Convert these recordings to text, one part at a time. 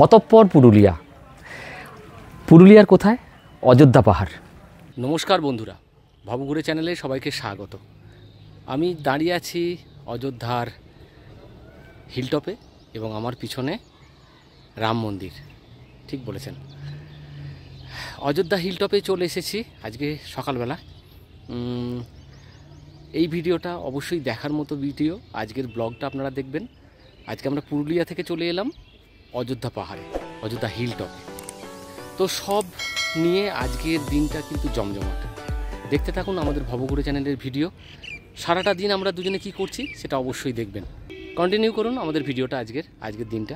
অতঃপর পুরুলিয়া। পুরুলিয়ার কোথায়? অযোধ্যা পাহাড়। নমস্কার বন্ধুরা, ভবঘুরে চ্যানেলে সবাইকে স্বাগত। আমি দাঁড়িয়ে আছি অযোধ্যার হিলটপে এবং আমার পিছনে রাম মন্দির। ঠিক বলেছেন, অযোধ্যা হিলটপে চলে এসেছি আজকে সকালবেলা। এই ভিডিওটা অবশ্যই দেখার মতো ভিডিও। আজকের ব্লগটা আপনারা দেখবেন। আজকে আমরা পুরুলিয়া থেকে চলে এলাম অযোধ্যা পাহাড়ে, অযোধ্যা হিলটপে। তো সব নিয়ে আজকের দিনটা কিন্তু জমজমাট। দেখতে থাকুন আমাদের ভবঘুরে চ্যানেলের ভিডিও। সারাটা দিন আমরা দুজনে কি করছি সেটা অবশ্যই দেখবেন। কন্টিনিউ করুন আমাদের ভিডিওটা আজকের দিনটা।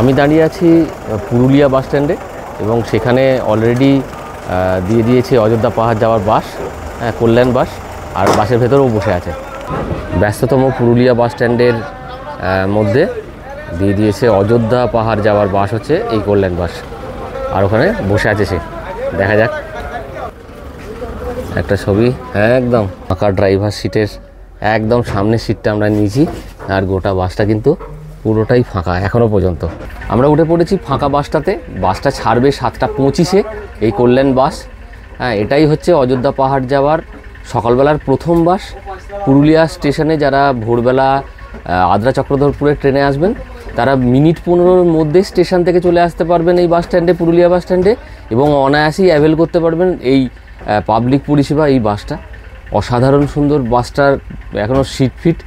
আমি দাঁড়িয়ে আছি পুরুলিয়া বাস স্ট্যান্ডে এবং সেখানে অলরেডি দিয়ে দিয়েছে অযোধ্যা পাহাড় যাওয়ার বাস, কল্যাণ বাস, আর বাসের ভেতরেও বসে আছে। ব্যস্ততম পুরুলিয়া বাস স্ট্যান্ডের মধ্যে দিয়ে দিয়েছে অযোধ্যা পাহাড় যাওয়ার বাস, হচ্ছে এই কল্যাণ বাস, আর ওখানে বসে আছে সে। দেখা যাক একটা ছবি। একদম ফাঁকা ড্রাইভার সিটের একদম সামনের সিটটা আমরা নিয়েছি, আর গোটা বাসটা কিন্তু পুরোটাই ফাঁকা এখনও পর্যন্ত। আমরা উঠে পড়েছি ফাঁকা বাসটাতে। বাসটা ছাড়বে 7:25-এ, এই কল্যাণ বাস। এটাই হচ্ছে অযোধ্যা পাহাড় যাওয়ার সকালবেলার প্রথম বাস। পুরুলিয়া স্টেশনে যারা ভোরবেলা আদ্রা চক্রধরপুরে ট্রেনে আসবেন তারা মিনিট 15-র মধ্যে স্টেশন থেকে চলে আসতে পারবেন এই বাস স্ট্যান্ডে, পুরুলিয়া বাস স্ট্যান্ডে, এবং অনায়াসেই অ্যাভেল করতে পারবেন এই পাবলিক পরিষেবা। এই বাসটা অসাধারণ সুন্দর। বাসটার এখনও সিট ফিট,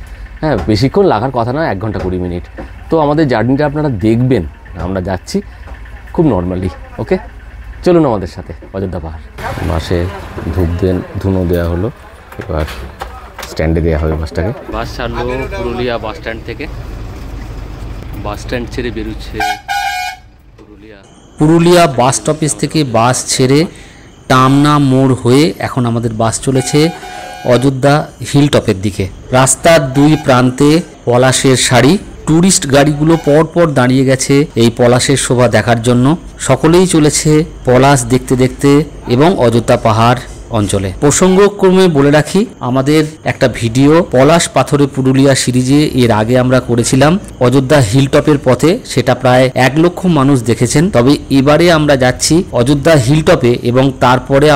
বেশিক্ষণ লাগার কথা না, 1 ঘন্টা 20 মিনিট। তো আমাদের জার্নিটা আপনারা দেখবেন। আমরা যাচ্ছি খুব নর্মালি। ওকে, চলুন আমাদের সাথে অযোধ্যা পাহাড়। বাসে ধুনো দেওয়া হলো, এবার স্ট্যান্ডে দেওয়া হবে বাসটাকে। বাস ছাড়লো পুরুলিয়া বাস স্ট্যান্ড থেকে। বাস স্ট্যান্ড ছেড়ে বেরোচ্ছে পুরুলিয়া বাস স্টপেজ থেকে বাস ছেড়ে টামনা মোড় হয়ে এখন আমাদের বাস চলেছে অযোধ্যা হিলটপের দিকে। রাস্তার দুই প্রান্তে পলাশের সারি। ট্যুরিস্ট গাড়িগুলো পরপর দাঁড়িয়ে গেছে এই পলাশের শোভা দেখার জন্য। সকলেই চলেছে পলাশ দেখতে দেখতে এবং অযোধ্যা পাহাড় অঞ্চলে। প্রসঙ্গক্রমে বলে রাখি, আমাদের একটা ভিডিও পলাশ পাথরে পুরুলিয়া সিরিজে এর আগে আমরা করেছিলাম অযোধ্যা হিলটপের পথে। সেটা প্রায় 1 লক্ষ মানুষ দেখেছেন। তবে এবারে আমরা যাচ্ছি অযোধ্যা হিলটপে এবং তারপরে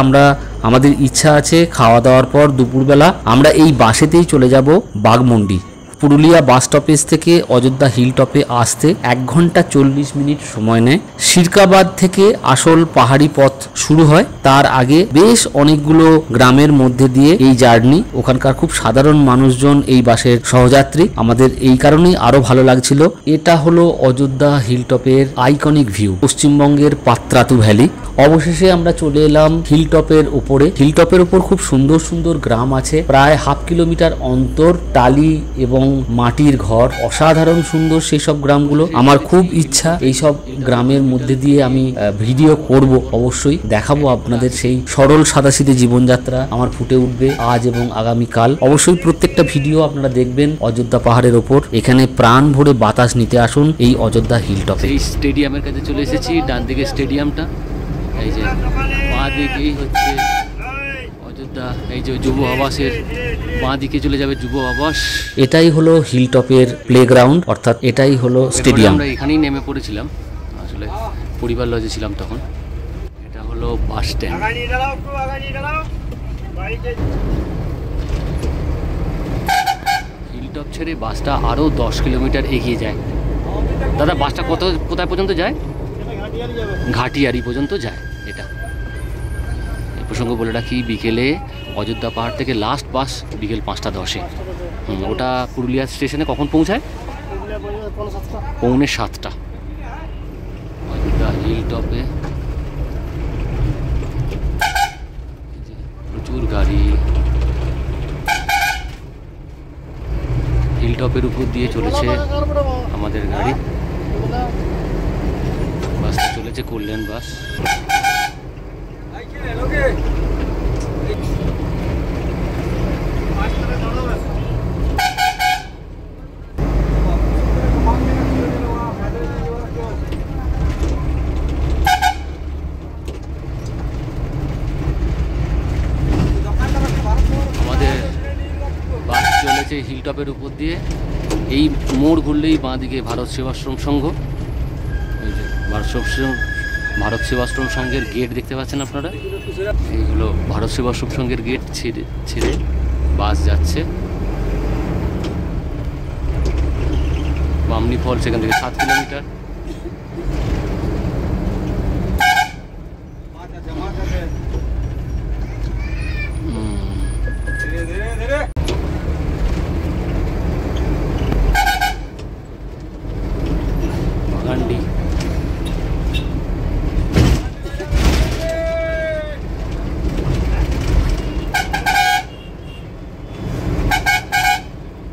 আমাদের ইচ্ছা আছে খাওয়া দাওয়ার পর দুপুরবেলা আমরা এই বাসেতেই চলে যাব বাঘমুন্ডি। পুরুলিয়া বাস স্টপেজ থেকে অযোধ্যা হিলটপে আসতে 1 ঘন্টা 40 মিনিট সময় নেয়। শিরকাবাদ থেকে আসল পাহাড়ি পথ শুরু হয়। তার আগে বেশ অনেকগুলো গ্রামের মধ্যে দিয়ে এই জার্নি। ওখানকার খুব সাধারণ মানুষজন এই বাসের সহযাত্রী। আমাদের এই কারণেই আরো ভালো লাগছিল। এটা হলো অযোধ্যা হিলটপের আইকনিক ভিউ, পশ্চিমবঙ্গের পাত্রাতু ভ্যালি। অবশেষে আমরা চলে এলাম হিলটপের উপরে। হিলটপের উপর খুব সুন্দর সুন্দর গ্রাম আছে, প্রায় 1/2 কিলোমিটার অন্তর টালি এবং মাটির ঘর। অসাধারণ সুন্দর সেই সব গ্রামগুলো। আমার খুব ইচ্ছা এইসব গ্রামের মধ্যে দিয়ে আমি ভিডিও করব, অবশ্যই দেখাবো আপনাদের। সেই সরল সাদাসিধে জীবনযাত্রা আমার ফুটে উঠবে আজ এবং আগামীকাল। অবশ্যই প্রত্যেকটা ভিডিও আপনারা দেখবেন অযোধ্যা পাহাড়ের ওপর। এখানে প্রাণ ভরে বাতাস নিতে আসুন এই অযোধ্যা হিলটপে। এই স্টেডিয়ামের কাছে চলে এসেছি। ডান দিকে স্টেডিয়ামটা, এই যে বাঁ দিকেই হচ্ছে অযোধ্যা, এই যে যুব আবাসের বাঁ দিকে চলে যাবে যুব আবাস। এটাই হলো হিলটপের প্লেগ্রাউন্ড, অর্থাৎ এটাই হলো স্টেডিয়াম। আমরা এখানেই নেমে পড়েছিলাম, আসলে পরিবার লজে ছিলাম তখন। এটা হলো বাস স্ট্যান্ড। হিলটপ ছেড়ে বাসটা আরও 10 কিলোমিটার এগিয়ে যায়। দাদা, বাসটা কোথায় পর্যন্ত যায়? ঘাটিয়ারি পর্যন্ত যায়। এটা এই প্রসঙ্গ বলে রাখি, বিকেলে অযোধ্যা পাহাড় থেকে লাস্ট বাস বিকেল 5:10-এ। ওটা পুরুলিয়া স্টেশনে কখন পৌঁছায়? 6:45। অযোধ্যা হিলটপে প্রচুর গাড়ি। হিলটপের উপর দিয়ে চলেছে আমাদের গাড়ি। বাসটা চলেছে কল্যাণ বাস। যাচ্ছে হিলটপের উপর দিয়ে। এই মোড় ঘুরলেই বাঁ দিকে ভারত সেবাশ্রম সংঘ, এই যে ভারত সেবাশ্রম সংঘের গেট দেখতে পাচ্ছেন আপনারা। এইগুলো ভারত সেবাশ্রম সংঘের গেট ছেড়ে বাস যাচ্ছে বামনি ফলস, এখান থেকে 7 কিলোমিটার। বাগান্ডি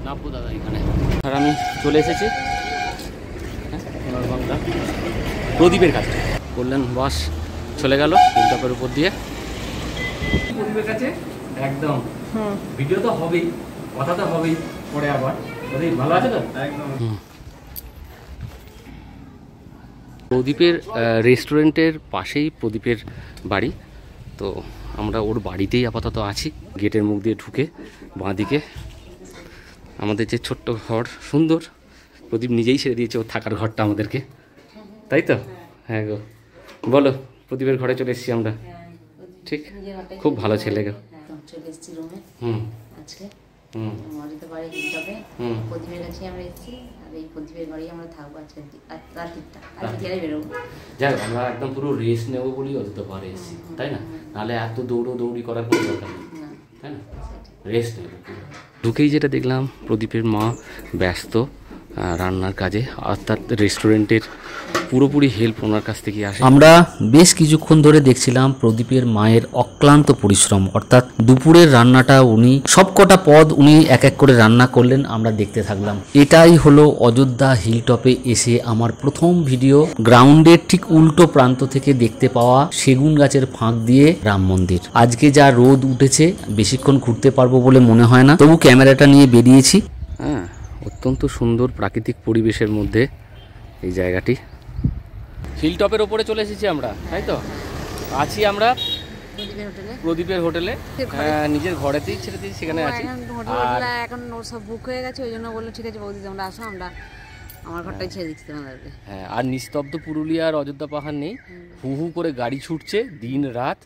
নাপু দাদা এখানে। আর আমি চলে এসেছি বাংলা প্রদীপের কাছে। বললেন বাস চলে গেল হিলটপের উপর দিয়ে প্রদীপের কাছে একদম। ভিডিও তো হবেই, কথা তো হবেই পরে। আবার প্রদীপ ভালো আছে তো? একদম। প্রদীপের রেস্টুরেন্টের পাশেই প্রদীপের বাড়ি, তো আমরা ওর বাড়িতেই আপাতত আছি। গেটের মুখ দিয়ে ঢুকে বাঁদিকে আমাদের যে ছোট্ট ঘর, সুন্দর, প্রদীপ নিজেই ছেড়ে দিয়েছে ওর থাকার ঘরটা আমাদেরকে, তাই তো? হ্যাঁ গো, বলো। প্রদীপের ঘরে চলে এসেছি আমরা, ঠিক? খুব ভালো ছেলে গো। চলে এসেছি রুমে আজকে। বাড়ি হিলটপে প্রদীপের কাছে আমরা এসেছি, আর এই প্রদীপের বাড়ি আমরা থাকবো আজকে রাত্রিটা। আজকে বেরোবো। যাক, আমরা একদম পুরো রেস্ট নেবো বলি অযোধ্যা পাহাড়ে এসেছি, তাই না? নাহলে এত দৌড়ি করার কোনো দরকার নেই, তাই না? রেস্ট নেব। ঢুকেই যেটা দেখলাম, প্রদীপের মা ব্যস্ত রান্নার কাজে, অর্থাৎ রেস্টুরেন্টের পুরোপুরি হেল্প ওনার কাছ থেকে আসে। আমরা বেশ কিছুক্ষণ ধরে দেখছিলাম প্রদীপের মায়ের অক্লান্ত পরিশ্রম, অর্থাৎ দুপুরের রান্নাটা উনি সবকটা পদ উনি এক এক করে রান্না করলেন, আমরা দেখতে থাকলাম। এটাই হলো অযোধ্যা হিলটপে এসে আমার প্রথম ভিডিও। গ্রাউন্ডের ঠিক উল্টো প্রান্ত থেকে দেখতে পাওয়া সেগুন গাছের ফাঁক দিয়ে রাম মন্দির। আজকে যা রোদ উঠেছে, বেশিক্ষণ ঘুরতে পারবো বলে মনে হয় না, তবু ক্যামেরাটা নিয়ে বেরিয়েছি। হ্যাঁ, অত্যন্ত সুন্দর প্রাকৃতিক পরিবেশের মধ্যে এই জায়গাটি। হিলটপের ওপরে চলে এসেছি আমরা, তাই তো? আছি আমরা প্রদীপের হোটেলে, নিজের ঘরেতেই ছেড়ে দিয়েছি, সেখানে আছি। এখন ওর সব বুক হয়ে গেছে, ওই জন্য বললো ঠিক আছে বৌদি তোমরা আসো, আমরা আমার ঘরটাই ছেড়ে দিচ্ছি তোমাদেরকে। হ্যাঁ, আর নিস্তব্ধ পুরুলিয়া আর অযোধ্যা পাহাড় নেই, হু হু করে গাড়ি ছুটছে দিন রাত।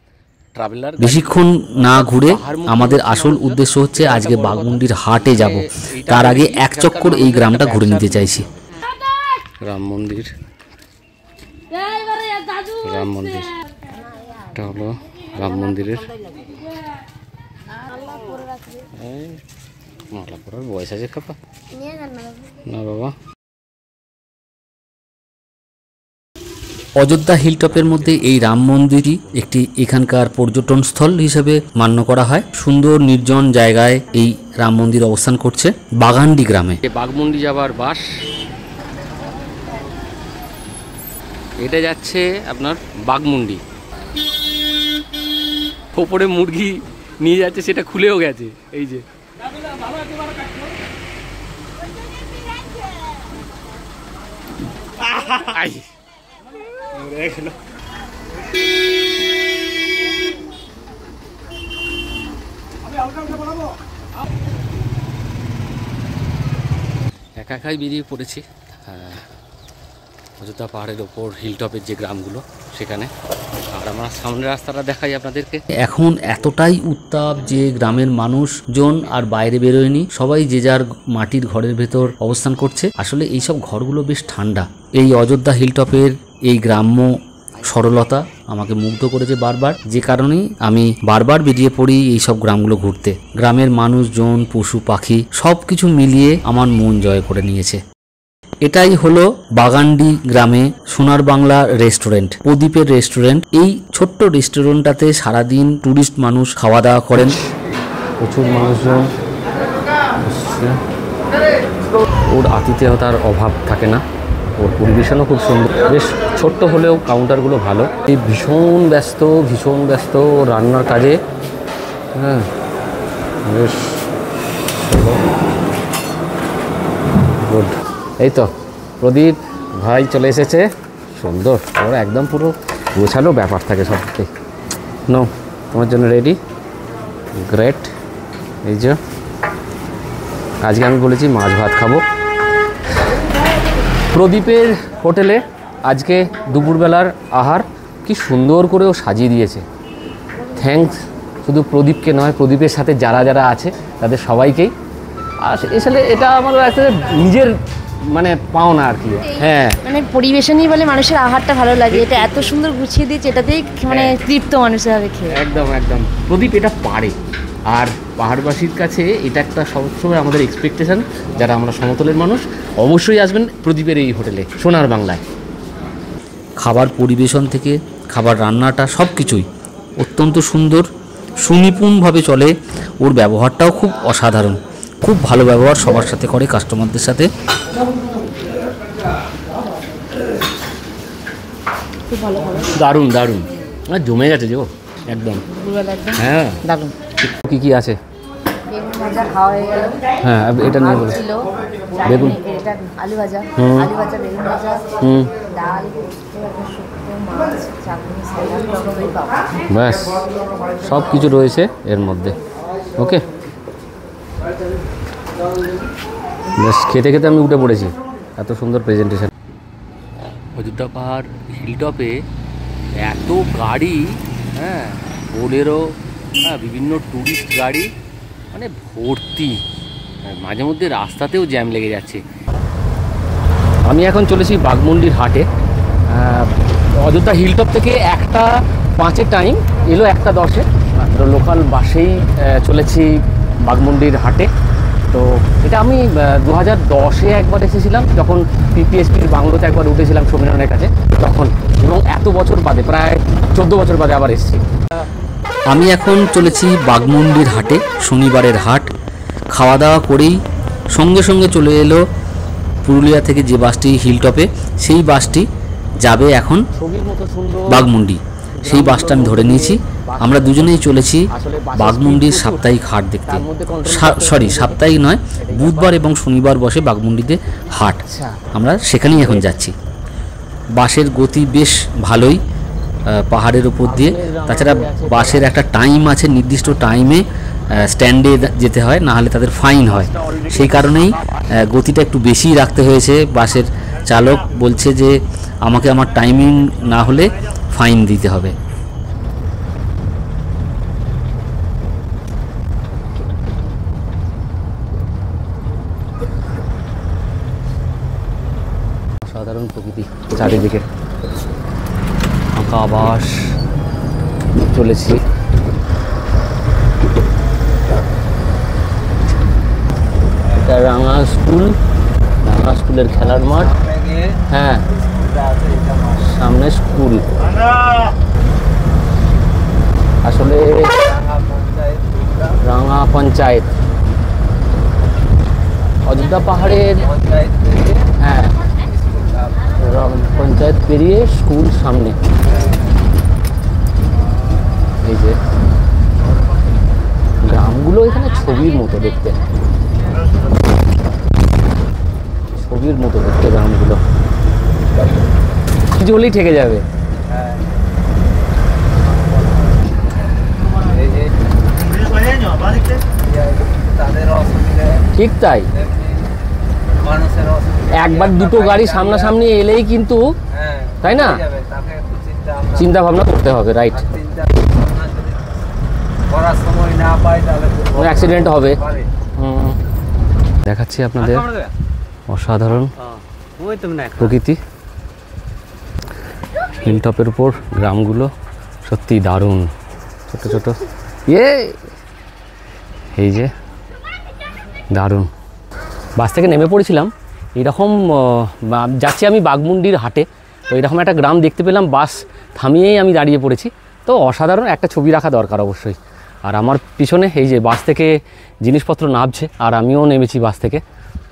ট্রাভেলার বেশিক্ষণ না ঘুরে আমাদের আসল উদ্দেশ্য হচ্ছে আজকে বাঘমুন্ডির হাটে যাব। তার আগে এক চক্কর এই গ্রামটা ঘুরে নিতে চাইছি। রাম মন্দির, রাম মন্দির, এটা হলো রাম মন্দিরের মালা পরার বয়স আছে কাপা না বাবা। অযোধ্যা হিলটপের মধ্যে এই রাম মন্দিরই একটি এখানকার পর্যটন স্থল হিসেবে মান্য করা হয়। সুন্দর নির্জন জায়গায় এই রাম মন্দির অবস্থান করছে বাগান্ডি গ্রামে। বাঘমুন্ডি যাবার বাস, এটা যাচ্ছে আপনার বাঘমুন্ডি। ওপরে মুরগি নিয়ে যাচ্ছে, সেটা খুলেও গেছে, এই যে। একা একাই বেরিয়ে পড়েছি অযোধ্যা পাহাড়ের ওপর হিলটপের যে গ্রামগুলো সেখানে। আর আমার সামনের রাস্তাটা দেখাই আপনাদেরকে। এখন এতটাই উত্তাপ যে গ্রামের মানুষজন আর বাইরে বেরোয়নি, সবাই যে যার মাটির ঘরের ভেতর অবস্থান করছে। আসলে এইসব ঘরগুলো বেশ ঠান্ডা। এই অযোধ্যা হিলটপের এই গ্রাম্য সরলতা আমাকে মুগ্ধ করেছে বারবার, যে কারণেই আমি বারবার বেরিয়ে পড়ি এইসব গ্রামগুলো ঘুরতে। গ্রামের মানুষজন, পশু পাখি সব কিছু মিলিয়ে আমার মন জয় করে নিয়েছে। এটাই হলো বাগান্ডি গ্রামে সোনার বাংলা রেস্টুরেন্ট, প্রদীপের রেস্টুরেন্ট। এই ছোট্ট রেস্টুরেন্টটাতে সারাদিন টুরিস্ট মানুষ খাওয়া দাওয়া করেন, প্রচুর মানুষজন। ওর আতিথেয়তার অভাব থাকে না, ওর পরিবেশনও খুব সুন্দর। বেশ ছোট্ট হলেও কাউন্টারগুলো ভালো। এই ভীষণ ব্যস্ত রান্নার কাজে। হ্যাঁ, বেশ গুড। এই তো প্রদীপ ভাই চলে এসেছে, সুন্দর। ওর একদম পুরো গোছালো ব্যাপার থাকে সব থেকে। নো, তোমার জন্য রেডি। গ্রেট। এই যে আজকে আমি বলেছি মাছ ভাত খাবো। প্রদীপের হোটেলে আজকে দুপুরবেলার আহার কি সুন্দর করে ও সাজিয়ে দিয়েছে। থ্যাঙ্কস শুধু প্রদীপকে নয়, প্রদীপের সাথে যারা যারা আছে তাদের সবাইকেই। আর আসলে এটা আমার একটা নিজের মানে পাওনা আর কি। হ্যাঁ, মানে পরিবেশনই বলে মানুষের আহারটা ভালো লাগে, এটা এত সুন্দর গুছিয়ে দিয়েছে, এটাতেই মানে তৃপ্ত মানুষের হবে খেয়ে। একদম একদম প্রদীপ এটা পারে। আর পাহাড়বাসীর কাছে এটা একটা সবসময় আমাদের এক্সপেকটেশন, যারা আমরা সমতলের মানুষ অবশ্যই আসবেন প্রদীপের এই হোটেলে সোনার বাংলায়। খাবার পরিবেশন থেকে খাবার রান্নাটা সব কিছুই অত্যন্ত সুন্দর, সুনিপুণভাবে চলে। ওর ব্যবহারটাও খুব অসাধারণ, খুব ভালো ব্যবহার সবার সাথে করে, কাস্টমারদের সাথে। খুব ভালো ভালো দারুণ দারুণ, জমে গেছে যে একদম। হ্যাঁ, দারুণ। কী কী আছে? বেগুন ভাজা খাওয়া হয়ে গেল। হ্যাঁ, এটা নিয়ে বলো। ছিল বেগুন, এটা আলু ভাজা, আলু ভাজা, বেগুন ভাজা, ডাল, শুক্তো, মাছ, চাটনি, সালাদ, দই, পাপড়। ব্যাস সব কিছু রয়েছে এর মধ্যে। ওকে, ব্যাস খেতে খেতে আমি উঠে পড়েছি, এত সুন্দর প্রেজেন্টেশন। অযোধ্যা পাহাড় হিলটপে এত গাড়ি, হ্যাঁ বোলেরো, হ্যাঁ বিভিন্ন ট্যুরিস্ট গাড়ি, মানে ভর্তি। মাঝে মধ্যে রাস্তাতেও জ্যাম লেগে যাচ্ছে। আমি এখন চলেছি বাঘমুন্ডির হাটে। অযোধ্যা হিলটপ থেকে 1:05 টাইম এলো, 1:10 তো লোকাল বাসেই চলেছি বাঘমুন্ডির হাটে। তো এটা আমি 2010-এ একবার এসেছিলাম, যখন পিপিএসপির বাংলোতে একবার উঠেছিলাম সমীরণের কাছে তখন, এবং এত বছর বাদে প্রায় 14 বছর বাদে আবার এসেছি। আমি এখন চলেছি বাঘমুন্ডির হাটে, শনিবারের হাট। খাওয়া দাওয়া করেই সঙ্গে সঙ্গে চলে এলো পুরুলিয়া থেকে যে বাসটি হিলটপে, সেই বাসটি যাবে এখন বাঘমুন্ডি। সেই বাসটা আমি ধরে নিয়েছি। আমরা দুজনেই চলেছি বাঘমুন্ডির সাপ্তাহিক হাট দেখতে। সাপ্তাহিক নয়, বুধবার এবং শনিবার বসে বাঘমুন্ডিতে হাট। আমরা সেখানেই এখন যাচ্ছি। বাসের গতি বেশ ভালোই পাহাড়ের ওপর দিয়ে। তাছাড়া বাসের একটা টাইম আছে, নির্দিষ্ট টাইমে স্ট্যান্ডে যেতে হয়, না হলে তাদের ফাইন হয়। সেই কারণেই গতিটা একটু বেশি রাখতে হয়েছে। বাসের চালক বলছে যে আমাকে আমার টাইমিং না হলে ফাইন দিতে হবে। সাধারণ প্রকৃতি চারিদিকে, ফাঁকা বাস চলেছি। এটা রাঙা স্কুল, রাঙা স্কুলের খেলার মাঠ। হ্যাঁ, সামনে স্কুল। আসলে রাঙা পঞ্চায়েত, অযোধ্যা পাহাড়ের, হ্যাঁ পঞ্চায়েত পেরিয়ে স্কুল সামনে। এই যে গ্রামগুলো এখানে ছবির মতো দেখতে, ছবির মতো দেখতে গ্রামগুলো, কিছু হলেই ঠেকে যাবে। ঠিক তাই, একবার দুটো গাড়ি সামনাসামনি এলেই কিন্তু, তাই না, চিন্তা ভাবনা করতে হবে। রাইট, অ্যাক্সিডেন্ট হবে। দেখাচ্ছি আপনাদের অসাধারণ প্রকৃতি। হিলটপের উপর গ্রামগুলো সত্যি দারুণ, ছোট ছোট এই যে দারুণ। বাস থেকে নেমে পড়েছিলাম, এইরকম যাচ্ছি আমি বাঘমুন্ডির হাটে। তো এরকম একটা গ্রাম দেখতে পেলাম, বাস থামিয়েই আমি দাঁড়িয়ে পড়েছি। তো অসাধারণ একটা ছবি রাখা দরকার অবশ্যই। আর আমার পিছনে এই যে বাস থেকে জিনিসপত্র নামছে, আর আমিও নেমেছি বাস থেকে।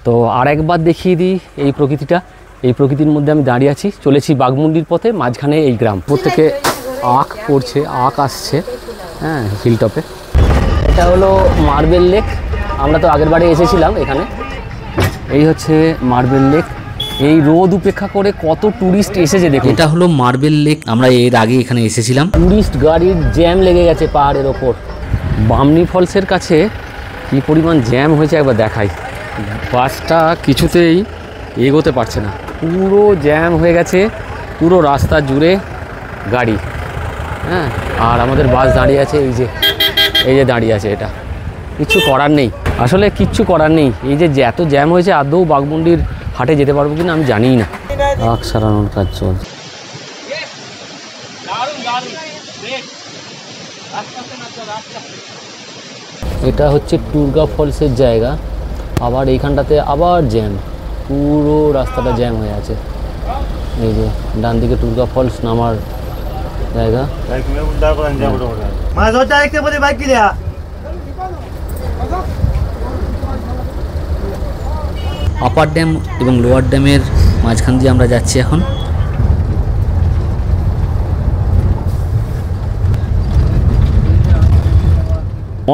তো আর একবার দেখিয়ে দিই এই প্রকৃতিটা। এই প্রকৃতির মধ্যে আমি দাঁড়িয়ে আছি, চলেছি বাঘমুন্ডির পথে, মাঝখানে এই গ্রাম। প্রত্যেকে আখ পড়ছে, আখ আসছে, হ্যাঁ হিলটপে। এটা হলো মার্বেল লেক, আমরা তো আগের বারে এসেছিলাম এখানে। এই হচ্ছে মার্বেল লেক। এই রোদ উপেক্ষা করে কত ট্যুরিস্ট এসেছে দেখুন। এটা হলো মার্বেল লেক, আমরা এর আগে এখানে এসেছিলাম। ট্যুরিস্ট গাড়ির জ্যাম লেগে গেছে পাহাড়ের ওপর। বামনি ফলসের কাছে কী পরিমাণ জ্যাম হয়েছে একবার দেখাই। বাসটা কিছুতেই এগোতে পারছে না, পুরো জ্যাম হয়ে গেছে, পুরো রাস্তা জুড়ে গাড়ি। হ্যাঁ, আর আমাদের বাস দাঁড়িয়ে আছে, এই যে দাঁড়িয়ে আছে। এটা কিচ্ছু করার নেই, আসলে কিচ্ছু করার নেই। এই যে এত জ্যাম হয়েছে, আদৌ বাঘমুন্ডির হাটে যেতে পারবো কিনা আমি জানিই না। আখ সারানোর কাজ চলছে। এটা হচ্ছে টুরগা ফলসের জায়গা, আবার এইখানটাতে আবার জ্যাম, পুরো রাস্তাটা জ্যাম হয়ে আছে। এই যে ডান দিকে টুরগা ফলস নামার জায়গা। আপার ড্যাম এবং লোয়ার ড্যামের মাঝখান দিয়ে আমরা যাচ্ছি এখন।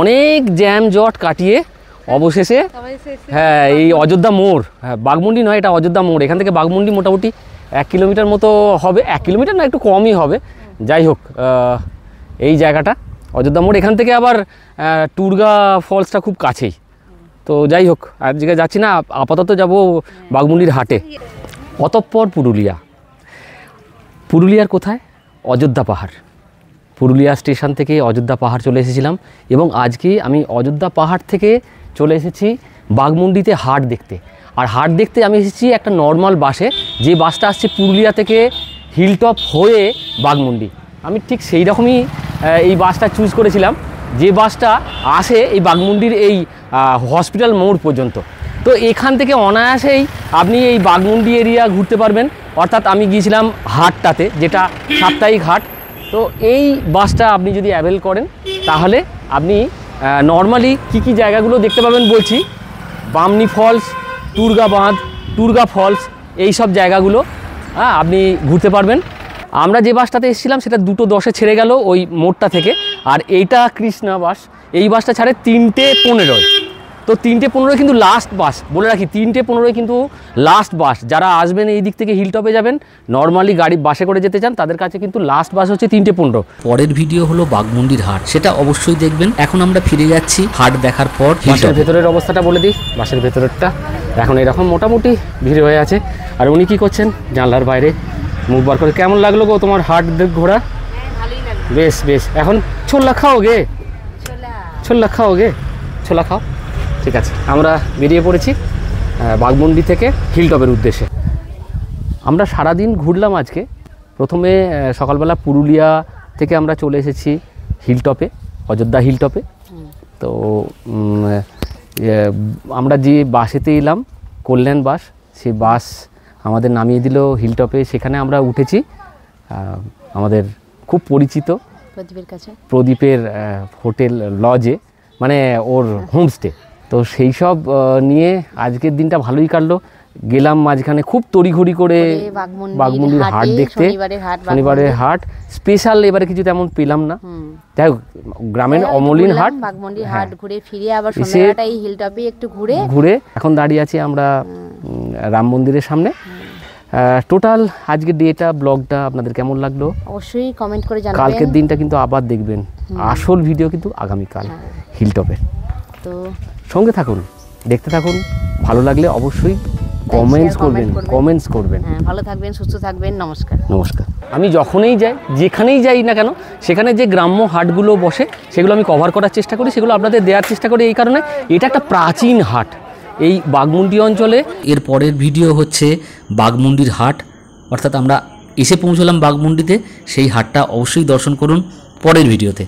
অনেক জ্যাম জট কাটিয়ে অবশেষে হ্যাঁ এই অযোধ্যা মোড়, হ্যাঁ বাঘমুন্ডি নয়, এটা অযোধ্যা মোড়। এখান থেকে বাঘমুন্ডি মোটামুটি 1 কিলোমিটার মতো হবে, 1 কিলোমিটার না একটু কমই হবে। যাই হোক, এই জায়গাটা অযোধ্যা মোড়। এখান থেকে আবার টুরগা ফলসটা খুব কাছেই। তো যাই হোক, আজকে যাচ্ছি না, আপাতত যাব বাঘমুন্ডির হাটে। অতঃপর পুরুলিয়ার কোথায়? অযোধ্যা পাহাড়। পুরুলিয়া স্টেশন থেকে অযোধ্যা পাহাড় চলে এসেছিলাম, এবং আজকে আমি অযোধ্যা পাহাড় থেকে চলে এসেছি বাঘমুন্ডিতে হাট দেখতে। আর হাট দেখতে আমি এসেছি একটা নর্মাল বাসে, যে বাসটা আসছে পুরুলিয়া থেকে হিলটপ হয়ে বাঘমুন্ডি। আমি ঠিক সেই রকমই এই বাসটা চুজ করেছিলাম, যে বাসটা আসে এই বাঘমুন্ডির এই হসপিটাল মোড় পর্যন্ত। তো এখান থেকে অনায়াসেই আপনি এই বাঘমুন্ডি এরিয়া ঘুরতে পারবেন। অর্থাৎ আমি গিয়েছিলাম হাটটাতে, যেটা সাপ্তাহিক হাট। তো এই বাসটা আপনি যদি অ্যাভেল করেন, তাহলে আপনি নর্মালি কী জায়গাগুলো দেখতে পাবেন বলছি। বামনি ফলস, টুরগা বাঁধ, টুরগা ফলস, এই সব জায়গাগুলো আপনি ঘুরতে পারবেন। আমরা যে বাসটাতে এসেছিলাম সেটা 2:10 ছেড়ে গেল ওই মোড়টা থেকে। আর এইটা কৃষ্ণা বাস, এই বাসটা ছাড়ে 3:15। তো 3:15 কিন্তু লাস্ট বাস, বলে রাখি 3:15 কিন্তু লাস্ট বাস। যারা আসবেন এই দিক থেকে হিলটপে যাবেন, নর্মালি গাড়ি বাসে করে যেতে চান, তাদের কাছে কিন্তু লাস্ট বাস হচ্ছে 3:15। পরের ভিডিও হলো বাঘমুন্ডির হাট, সেটা অবশ্যই দেখবেন। এখন আমরা ফিরে যাচ্ছি হাট দেখার পর। বাসের ভেতরের অবস্থাটা বলে দিই। বাসের ভেতরেরটা এখন এরকম মোটামুটি ভিড় হয়ে আছে। আর উনি কী করছেন? জানলার বাইরে মুখ বার করে। কেমন লাগলো গো তোমার হাট ঘোরা? বেশ বেশ। এখন ছোলা খাওগে? ছোলা খাওগে? ছোলা খাও, ঠিক আছে। আমরা বেরিয়ে পড়েছি বাঘমুন্ডি থেকে হিলটপের উদ্দেশ্যে। আমরা সারাদিন ঘুরলাম আজকে। প্রথমে সকালবেলা পুরুলিয়া থেকে আমরা চলে এসেছি হিলটপে, অযোধ্যা হিলটপে। তো আমরা যে বাসেতে এলাম, কল্যাণ বাস, সেই বাস আমাদের নামিয়ে দিল হিলটপে। সেখানে আমরা উঠেছি আমাদের খুব পরিচিত প্রদীপের হোটেল লজে, মানে ওর হোমস্টে। তো সেই সব নিয়ে আজকের দিনটা ভালোই কাটলো। গেলাম মাঝখানে খুব তড়িঘড়ি করে বাঘমুন্ডির হাট দেখতে। শনিবারের হাট স্পেশাল এবারে কিছু তেমন পেলাম না। যাই হোক, গ্রামের অমলিন হাট, বাঘমুন্ডির হাট ঘুরে ফিরে আবার সন্ধ্যাবেলাটা এই হিলটপে একটু ঘুরে এখন দাঁড়িয়ে আছি আমরা রাম মন্দিরের সামনে। টোটাল আজকে ডেটা ব্লগটা আপনাদের কেমন লাগলো অবশ্যই কমেন্ট করে জানাবেন। কালকের দিনটা কিন্তু আবার দেখবেন, আসল ভিডিও কিন্তু আগামীকাল হিলটপে। তো সঙ্গে থাকুন, দেখতে থাকুন। ভালো লাগলে অবশ্যই কমেন্টস করবেন। ভালো থাকবেন, সুস্থ থাকবেন। নমস্কার। আমি যখনই যাই, যেখানেই যাই না কেন, সেখানে যে গ্রাম্য হাটগুলো বসে সেগুলো আমি কভার করার চেষ্টা করি, সেগুলো আপনাদের দেওয়ার চেষ্টা করি। এই কারণে এটা একটা প্রাচীন হাট এই বাঘমুন্ডি অঞ্চলে। এর পরের ভিডিও হচ্ছে বাঘমুন্ডির হাট, অর্থাৎ আমরা এসে পৌঁছলাম বাঘমুন্ডিতে। সেই হাটটা অবশ্যই দর্শন করুন পরের ভিডিওতে।